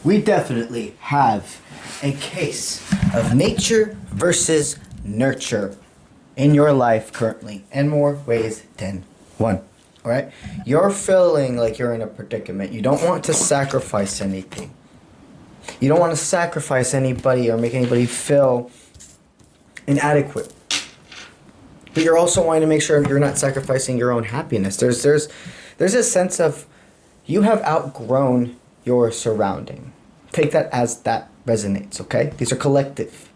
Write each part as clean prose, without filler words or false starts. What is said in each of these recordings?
we definitely have a case of nature versus nurture in your life currently in more ways than one. All right? You're feeling like you're in a predicament. You don't want to sacrifice anything. You don't want to sacrifice anybody or make anybody feel inadequate. But you're also wanting to make sure you're not sacrificing your own happiness. There's a sense of you have outgrown your surrounding. Take that as that resonates, okay? These are collective.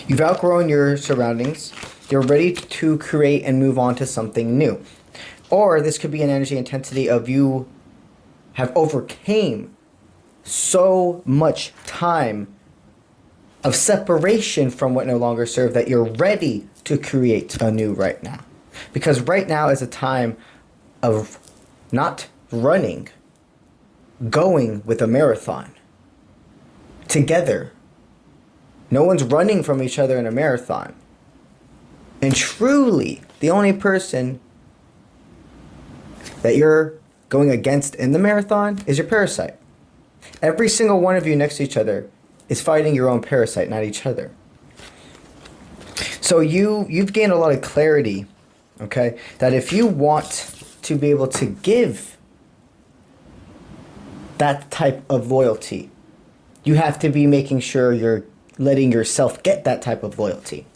You've outgrown your surroundings. You're ready to create and move on to something new. Or this could be an energy intensity of you have overcame so much time of separation from what no longer serves that you're ready to create anew right now. Because right now is a time of not running, going with a marathon together. No one's running from each other in a marathon. And truly, the only person that you're going against in the marathon is your parasite. Every single one of you next to each other is fighting your own parasite, not each other. So you've gained a lot of clarity, okay? That if you want to be able to give that type of loyalty, you have to be making sure you're letting yourself get that type of loyalty.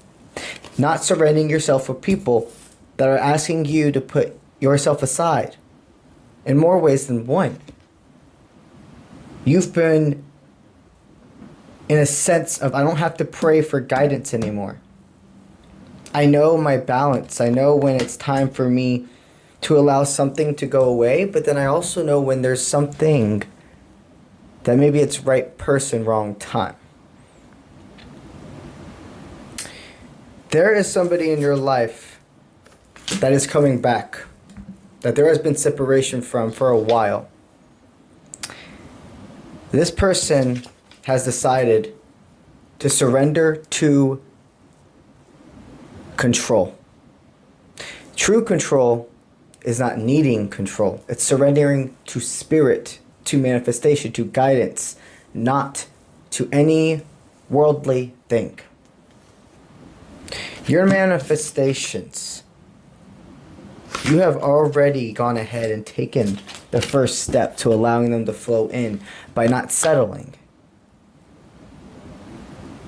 Not surrendering yourself for people that are asking you to put yourself aside in more ways than one. You've been in a sense of, I don't have to pray for guidance anymore. I know my balance. I know when it's time for me to allow something to go away, but then I also know when there's something that maybe it's right person, wrong time. There is somebody in your life that is coming back, that there has been separation from for a while. This person has decided to surrender to control. True control is not needing control. It's surrendering to spirit, to manifestation, to guidance, not to any worldly thing. Your manifestations, you have already gone ahead and taken the first step to allowing them to flow in by not settling.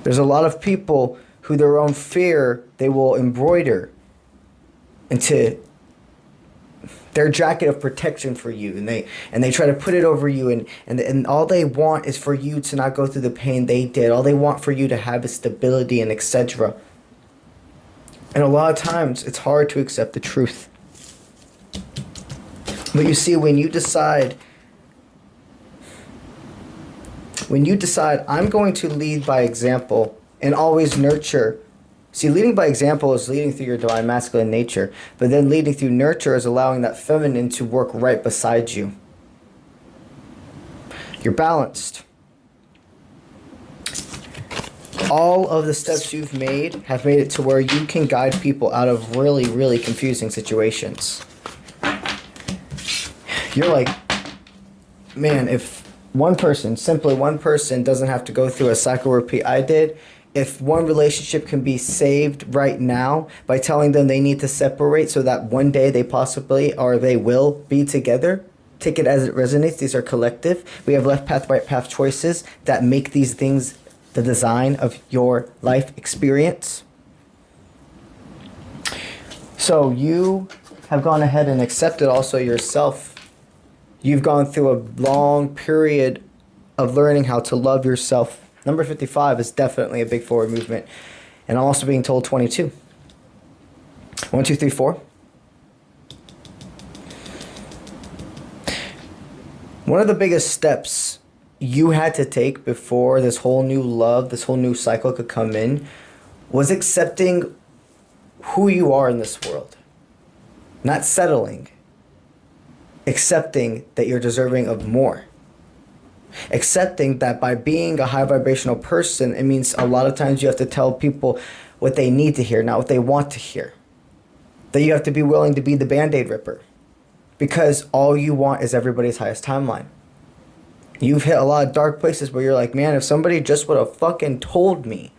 There's a lot of people who their own fear they will embroider into their jacket of protection for you, and they try to put it over you, and all they want is for you to not go through the pain they did. All they want for you to have is stability and etc. And a lot of times it's hard to accept the truth. But you see, when you decide I'm going to lead by example and always nurture. See, leading by example is leading through your divine masculine nature, but then leading through nurture is allowing that feminine to work right beside you. You're balanced. All of the steps you've made have made it to where you can guide people out of really, really confusing situations. You're like, man, if simply one person doesn't have to go through a cycle repeat I did, if one relationship can be saved right now by telling them they need to separate so that one day they possibly or they will be together, take it as it resonates. These are collective. We have left path, right path choices that make these things the design of your life experience. So you have gone ahead and accepted also yourself. You've gone through a long period of learning how to love yourself. Number 55 is definitely a big forward movement. And I'm also being told 22. 1, 2, 3, 4. One of the biggest steps you had to take before this whole new love, this whole new cycle could come in, was accepting who you are in this world. Not settling. Accepting that you're deserving of more. Accepting that by being a high vibrational person, it means a lot of times you have to tell people what they need to hear, not what they want to hear. That you have to be willing to be the Band-Aid ripper. Because all you want is everybody's highest timeline. You've hit a lot of dark places where you're like, man, if somebody just would have fucking told me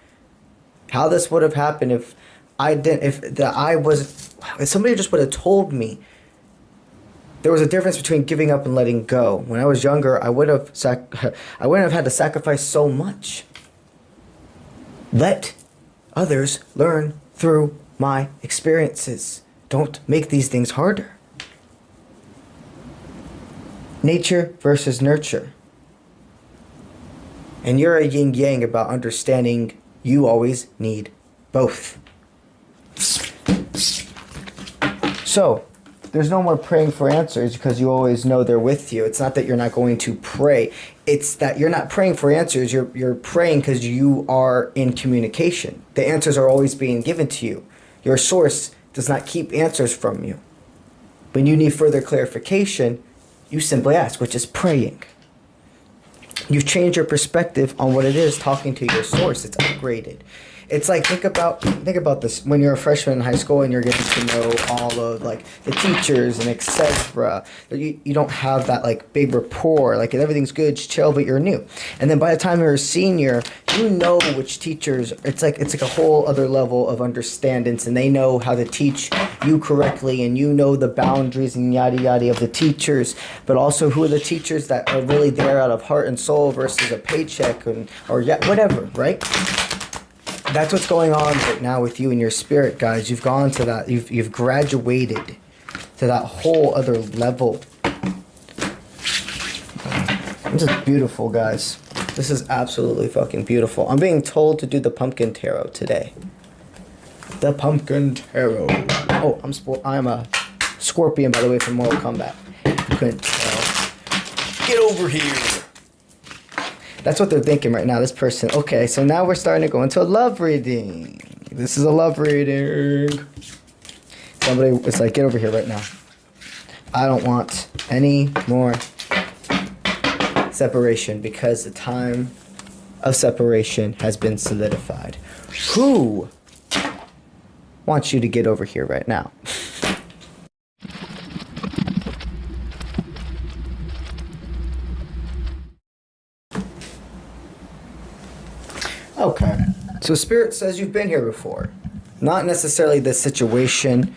how this would have happened if I didn't, if somebody just would have told me there was a difference between giving up and letting go. When I was younger, I wouldn't have had to sacrifice so much. Let others learn through my experiences. Don't make these things harder. Nature versus nurture. And you're a yin yang about understanding you always need both. So, there's no more praying for answers because you always know they're with you. It's not that you're not going to pray. It's that you're not praying for answers. You're praying because you are in communication. The answers are always being given to you. Your source does not keep answers from you. When you need further clarification, you simply ask, which is praying. You've changed your perspective on what it is talking to your source. It's upgraded. It's like, think about this when you're a freshman in high school and you're getting to know all of like the teachers and etc. You don't have that like big rapport, like everything's good, it's chill, but you're new. And then by the time you're a senior, you know which teachers, it's like a whole other level of understandings, and they know how to teach you correctly, and you know the boundaries and yada yada of the teachers, but also who are the teachers that are really there out of heart and soul versus a paycheck or whatever, right? That's what's going on right now with you and your spirit, guys. You've gone to that. You've graduated to that whole other level. This is beautiful, guys. This is absolutely fucking beautiful. I'm being told to do the pumpkin tarot today. The pumpkin tarot. Oh, I'm a scorpion, by the way, from Mortal Kombat. You couldn't tell. Get over here. That's what they're thinking right now, this person. Okay, so now we're starting to go into a love reading. This is a love reading. Somebody was like, get over here right now. I don't want any more separation because the time of separation has been solidified. Who wants you to get over here right now? Okay, so Spirit says you've been here before. Not necessarily the situation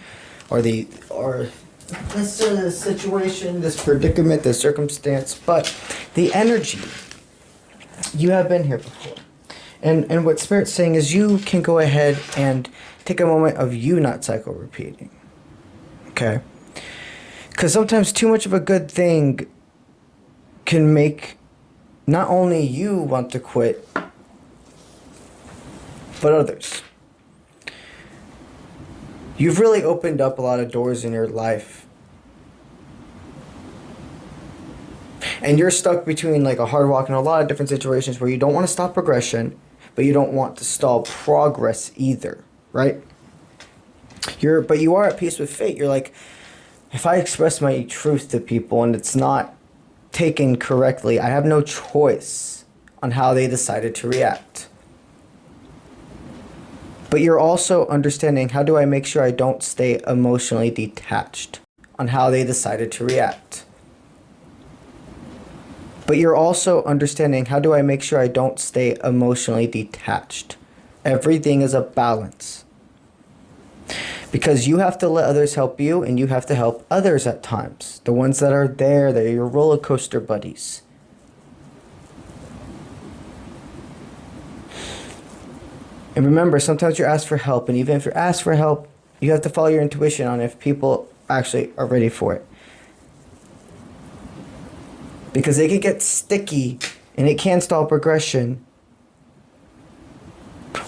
or necessarily the situation, this predicament, this circumstance, but the energy. You have been here before. And what Spirit's saying is you can go ahead and take a moment of you not psycho-repeating. Okay? Because sometimes too much of a good thing can make not only you want to quit, but others. You've really opened up a lot of doors in your life. And you're stuck between like a hard rock and a lot of different situations where you don't want to stop progression, but you don't want to stall progress either, right? But you are at peace with fate. You're like, if I express my truth to people and it's not taken correctly, I have no choice on how they decided to react. But you're also understanding, how do I make sure I don't stay emotionally detached on how they decided to react? But you're also understanding, how do I make sure I don't stay emotionally detached? Everything is a balance. Because you have to let others help you, and you have to help others at times. The ones that are there, they're your roller coaster buddies. And remember, sometimes you're asked for help, and even if you're asked for help, you have to follow your intuition on if people actually are ready for it. Because they can get sticky, and it can stall progression.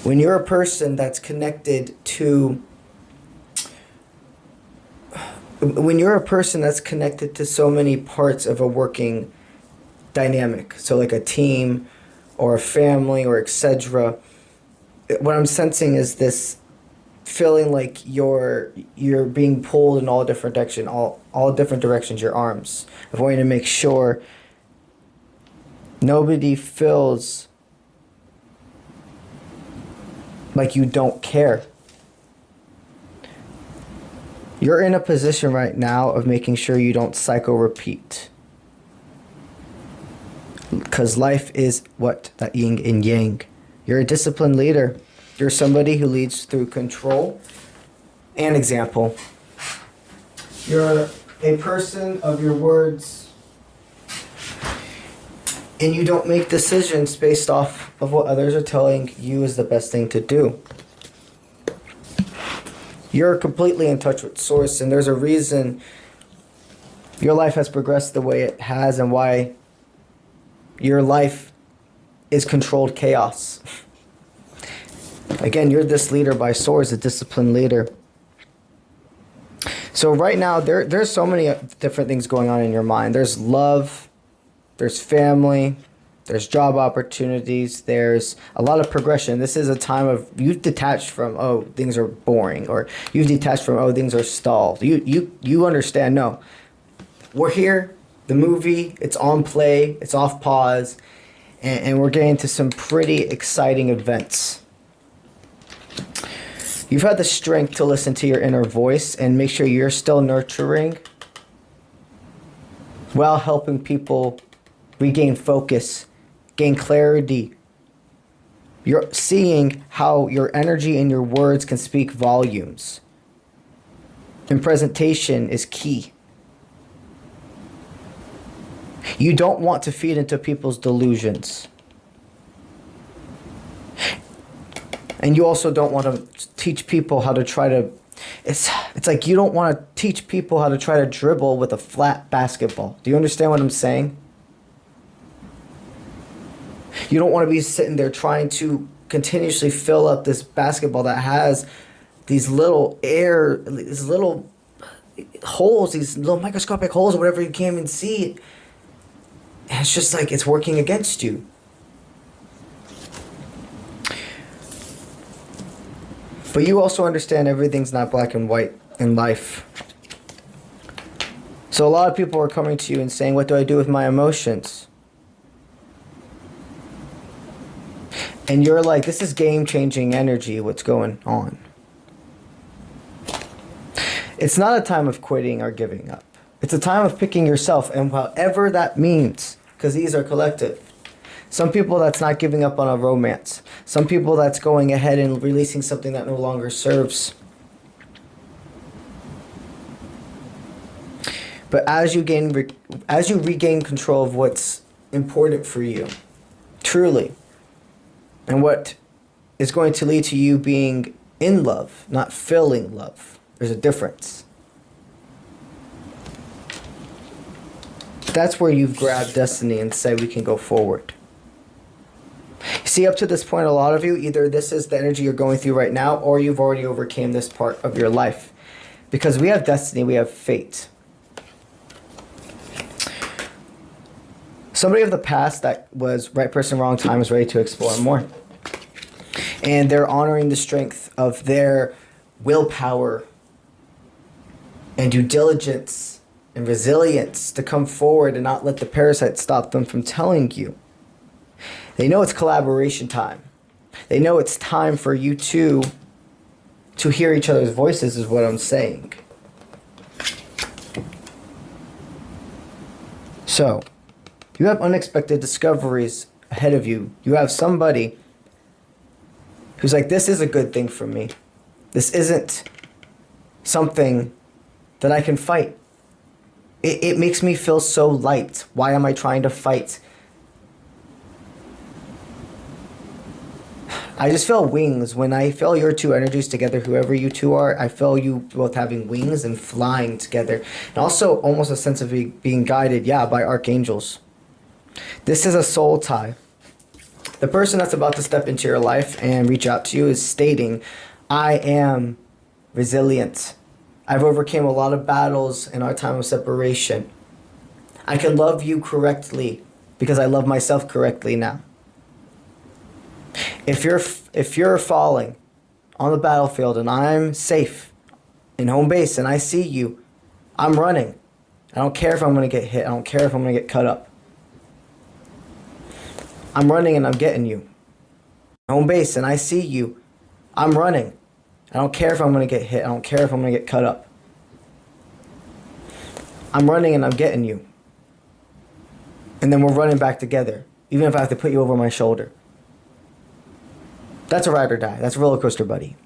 When you're a person that's connected to... When you're a person that's connected to so many parts of a working dynamic, so like a team, or a family, or etc., what I'm sensing is this feeling like you're being pulled in all different directions, your arms, of wanting to make sure nobody feels like you don't care. You're in a position right now of making sure you don't psycho-repeat. Because life is what? That yin and yang. You're a disciplined leader. You're somebody who leads through control and example. You're a person of your words. And you don't make decisions based off of what others are telling you is the best thing to do. You're completely in touch with source, and there's a reason your life has progressed the way it has and why your life is controlled chaos. Again, you're this leader by source, a disciplined leader. So right now, there's so many different things going on in your mind. There's love, there's family, there's job opportunities, there's a lot of progression. This is a time of, you've detached from, oh, things are boring, or you've detached from, oh, things are stalled. You understand, no. We're here, the movie, it's on play, it's off pause, and we're getting to some pretty exciting events. You've had the strength to listen to your inner voice and make sure you're still nurturing while helping people regain focus, gain clarity. You're seeing how your energy and your words can speak volumes. And presentation is key. You don't want to feed into people's delusions. And you also don't want to teach people how to try to... It's like you don't want to teach people how to try to dribble with a flat basketball. Do you understand what I'm saying? You don't want to be sitting there trying to continuously fill up this basketball that has these little holes, these little microscopic holes or whatever you can't even see. And it's just like it's working against you. But you also understand everything's not black and white in life. So a lot of people are coming to you and saying, what do I do with my emotions? And you're like, this is game-changing energy, what's going on. It's not a time of quitting or giving up. It's a time of picking yourself, and however that means, because these are collective. Some people, that's not giving up on a romance. Some people, that's going ahead and releasing something that no longer serves. But as you regain control of what's important for you, truly, and what is going to lead to you being in love, not feeling love. There's a difference. That's where you've grabbed destiny and say we can go forward. See, up to this point, a lot of you, either this is the energy you're going through right now, or you've already overcame this part of your life. Because we have destiny, we have fate. Somebody of the past that was right person, wrong time is ready to explore more. And they're honoring the strength of their willpower and due diligence and resilience to come forward and not let the parasite stop them from telling you. They know it's collaboration time. They know it's time for you two to hear each other's voices is what I'm saying. So, you have unexpected discoveries ahead of you. You have somebody who's like, this is a good thing for me. This isn't something that I can fight. It makes me feel so light. Why am I trying to fight? I just feel wings. When I feel your two energies together, whoever you two are, I feel you both having wings and flying together. And also almost a sense of being guided, by archangels. This is a soul tie. The person that's about to step into your life and reach out to you is stating, I am resilient. I've overcame a lot of battles in our time of separation. I can love you correctly because I love myself correctly now. If you're falling on the battlefield and I'm safe in home base and I see you, I'm running. I don't care if I'm going to get hit. I don't care if I'm going to get cut up. I'm running and I'm getting you. Home base and I see you, I'm running. I don't care if I'm going to get hit. I don't care if I'm going to get cut up. I'm running and I'm getting you. And then we're running back together. even if I have to put you over my shoulder. That's a ride or die. That's a roller coaster buddy.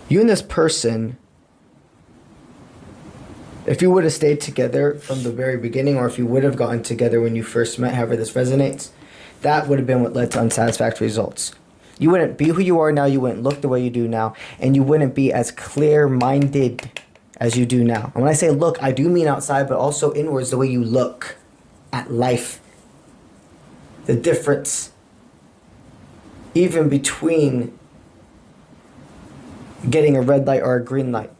You and this person, if you would have stayed together from the very beginning, or if you would have gotten together when you first met, however this resonates, that would have been what led to unsatisfactory results. You wouldn't be who you are now, you wouldn't look the way you do now, and you wouldn't be as clear-minded as you do now. And when I say look, I do mean outside, but also inwards, the way you look at life. The difference even between getting a red light or a green light.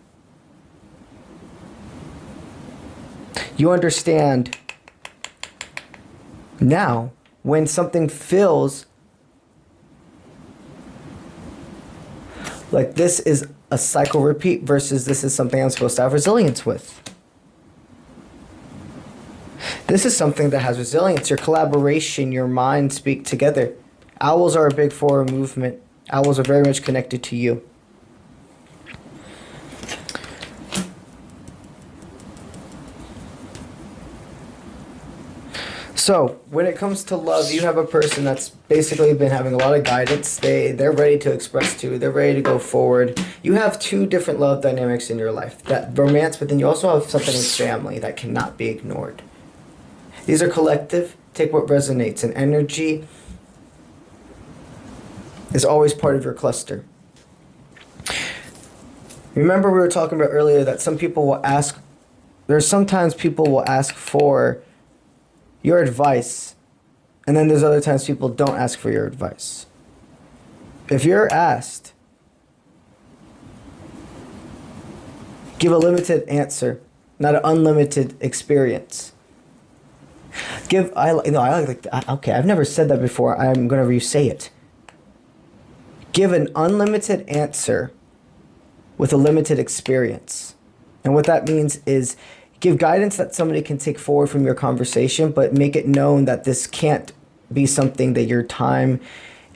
You understand now when something feels like this is a cycle repeat versus this is something I'm supposed to have resilience with. This is something that has resilience. Your collaboration, your mind speak together. Owls are a big forward movement. Owls are very much connected to you. So, when it comes to love, you have a person that's basically been having a lot of guidance. They're ready to express to. They're ready to go forward. You have two different love dynamics in your life. That romance, but then you also have something with family that cannot be ignored. These are collective. Take what resonates. And energy is always part of your cluster. Remember we were talking about earlier that some people will ask, there's sometimes people will ask for your advice, and then there's other times people don't ask for your advice. If you're asked, give a limited answer, not an unlimited experience. Okay, I've never said that before. I'm gonna re-say it. Give an unlimited answer with a limited experience. And what that means is give guidance that somebody can take forward from your conversation, but make it known that this can't be something that your time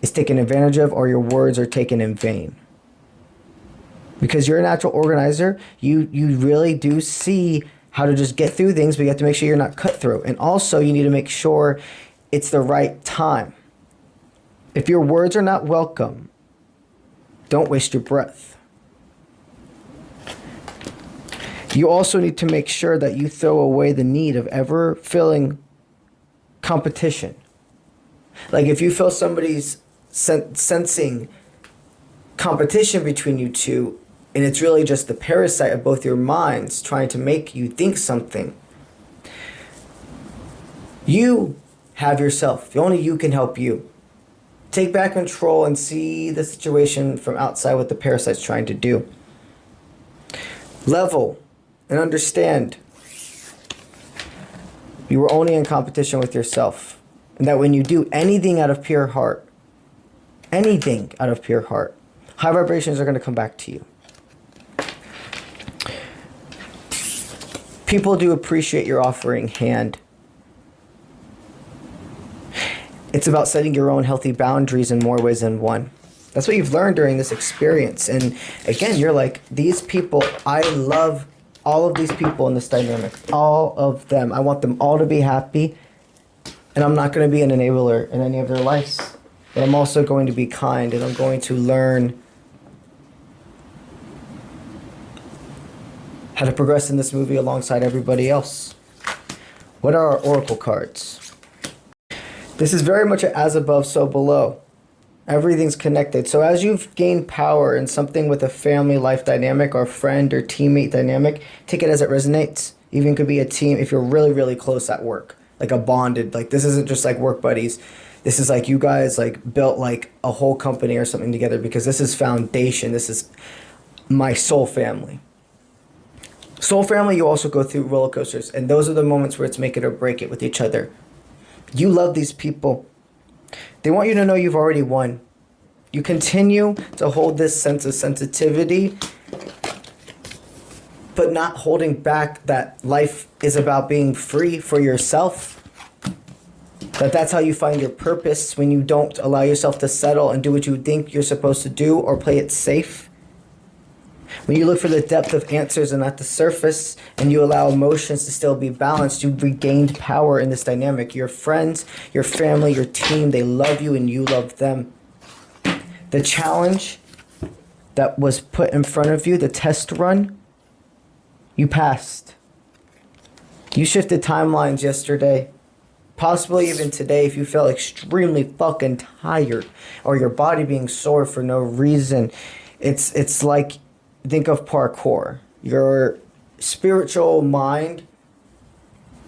is taken advantage of or your words are taken in vain. Because you're a natural organizer, you really do see how to just get through things, but you have to make sure you're not cutthroat. And also you need to make sure it's the right time. If your words are not welcome, don't waste your breath. You also need to make sure that you throw away the need of ever feeling competition. Like if you feel somebody's sensing competition between you two, and it's really just the parasite of both your minds trying to make you think something, you have yourself. Only you can help you. Take back control and see the situation from outside what the parasite's trying to do. Level and understand you were only in competition with yourself. And that when you do anything out of pure heart, high vibrations are going to come back to you. People do appreciate your offering hand. It's about setting your own healthy boundaries in more ways than one. That's what you've learned during this experience. And again, you're like, these people, I love all of these people in this dynamic. All of them. I want them all to be happy. And I'm not going to be an enabler in any of their lives. But I'm also going to be kind, and I'm going to learn how to progress in this movie alongside everybody else. What are our oracle cards? This is very much an as above, so below. Everything's connected. So as you've gained power in something with a family life dynamic or friend or teammate dynamic, take it as it resonates. Even could be a team if you're really, really close at work. Like a bonded, like this isn't just like work buddies. This is like you guys like built like a whole company or something together, because this is foundation. This is my soul family. Soul family, you also go through roller coasters, and those are the moments where it's make it or break it with each other. You love these people. They want you to know you've already won. You continue to hold this sense of sensitivity, but not holding back that life is about being free for yourself. That's how you find your purpose, when you don't allow yourself to settle and do what you think you're supposed to do or play it safe. When you look for the depth of answers and not the surface, and you allow emotions to still be balanced, you've regained power in this dynamic. Your friends, your family, your team, they love you and you love them. The challenge that was put in front of you, the test run, you passed. You shifted timelines yesterday. Possibly even today if you felt extremely fucking tired or your body being sore for no reason. It's like, think of parkour. Your spiritual mind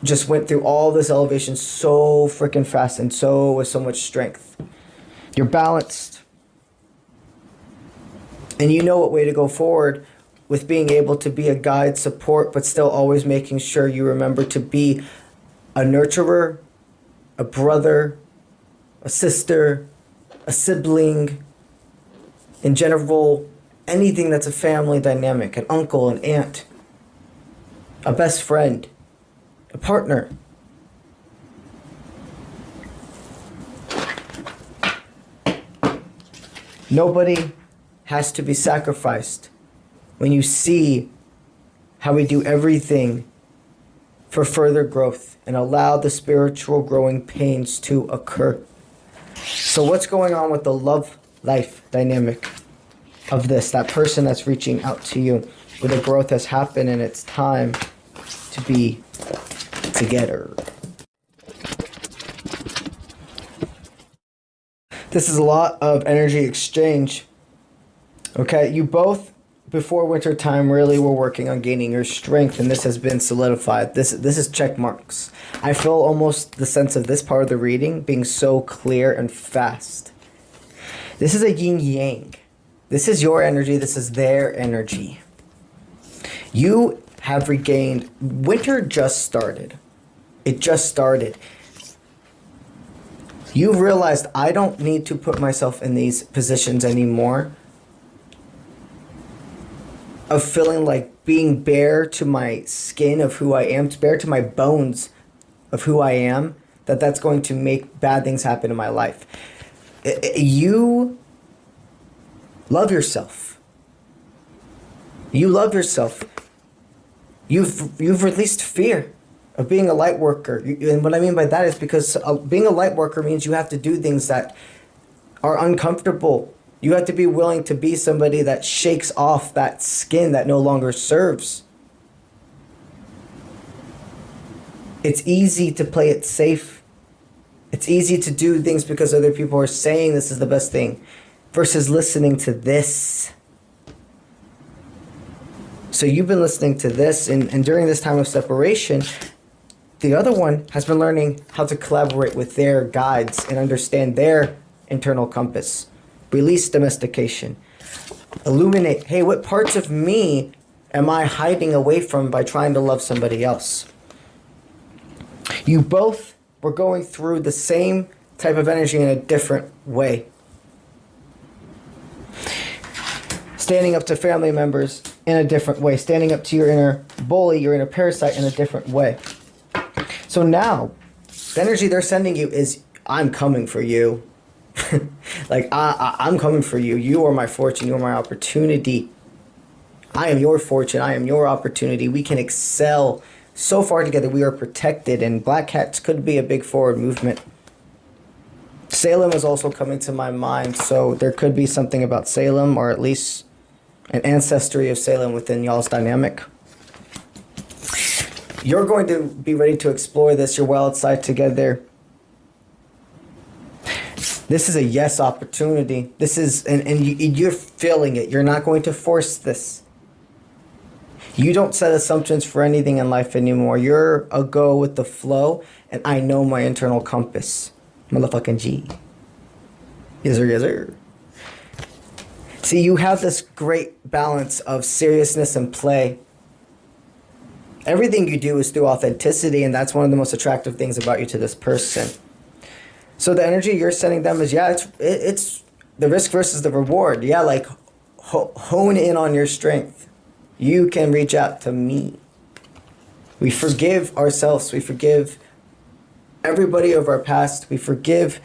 just went through all this elevation so freaking fast and so with so much strength. You're balanced. And you know what way to go forward with being able to be a guide, support, but still always making sure you remember to be a nurturer, a brother, a sister, a sibling, in general, anything that's a family dynamic, an uncle, an aunt, a best friend, a partner. Nobody has to be sacrificed when you see how we do everything for further growth and allow the spiritual growing pains to occur. So what's going on with the love life dynamic of this, that person that's reaching out to you, where the growth has happened and it's time to be together? This is a lot of energy exchange. Okay, you both, before winter time, really were working on gaining your strength, and this has been solidified. This is check marks. I feel almost the sense of this part of the reading being so clear and fast. This is a yin-yang. This is your energy. This is their energy. You have regained. Winter just started. It just started. You realized, I don't need to put myself in these positions anymore of feeling like being bare to my skin of who I am, bare to my bones of who I am, that's going to make bad things happen in my life. You love yourself. You love yourself. You've released fear of being a light worker. And what I mean by that is because being a light worker means you have to do things that are uncomfortable. You have to be willing to be somebody that shakes off that skin that no longer serves. It's easy to play it safe. It's easy to do things because other people are saying this is the best thing versus listening to this. So you've been listening to this, and during this time of separation, the other one has been learning how to collaborate with their guides and understand their internal compass. Release domestication. Illuminate, hey, what parts of me am I hiding away from by trying to love somebody else? You both were going through the same type of energy in a different way. Standing up to family members in a different way. Standing up to your inner bully, your inner parasite in a different way. So now, the energy they're sending you is, I'm coming for you. Like, I'm coming for you. You are my fortune. You are my opportunity. I am your fortune. I am your opportunity. We can excel so far together. We are protected, and Black Cats could be a big forward movement. Salem is also coming to my mind, so there could be something about Salem, or at least an ancestry of Salem within y'all's dynamic. You're going to be ready to explore this. You're well outside together. This is a yes opportunity. This is, and you're feeling it. You're not going to force this. You don't set assumptions for anything in life anymore. You're a go with the flow, and I know my internal compass. Motherfucking G. Yes sir, yes sir. See, you have this great balance of seriousness and play. Everything you do is through authenticity, and that's one of the most attractive things about you to this person. So the energy you're sending them is, yeah, it's the risk versus the reward. Yeah, like hone in on your strength. You can reach out to me. We forgive ourselves. We forgive everybody of our past. We forgive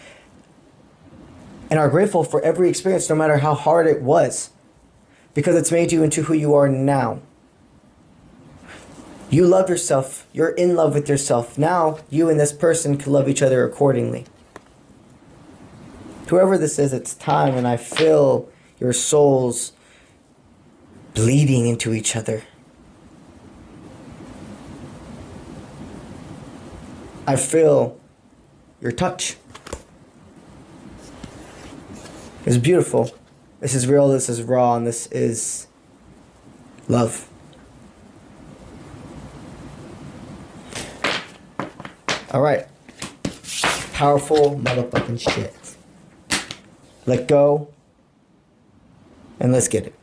and are grateful for every experience, no matter how hard it was. because it's made you into who you are now. You love yourself. You're in love with yourself. Now, you and this person can love each other accordingly. Whoever this is, it's time, and I feel your souls bleeding into each other. I feel your touch. It's beautiful. This is real, this is raw, and this is love. Alright. Powerful motherfucking shit. Let go. And let's get it.